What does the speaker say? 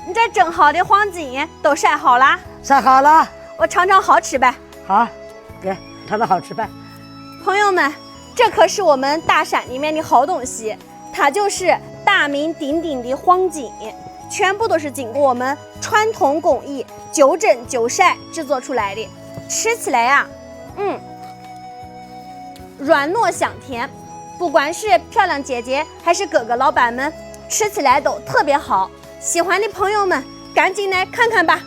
你这蒸好的黄金都晒好了？晒好了。我尝尝好吃呗。好，给尝尝好吃呗。朋友们，这可是我们大山里面的好东西，它就是大名鼎鼎的黄金，全部都是经过我们传统工艺9蒸9晒制作出来的。吃起来呀，软糯香甜，不管是漂亮姐姐还是哥哥老板们，吃起来都特别好。喜欢的朋友们赶紧来看看吧。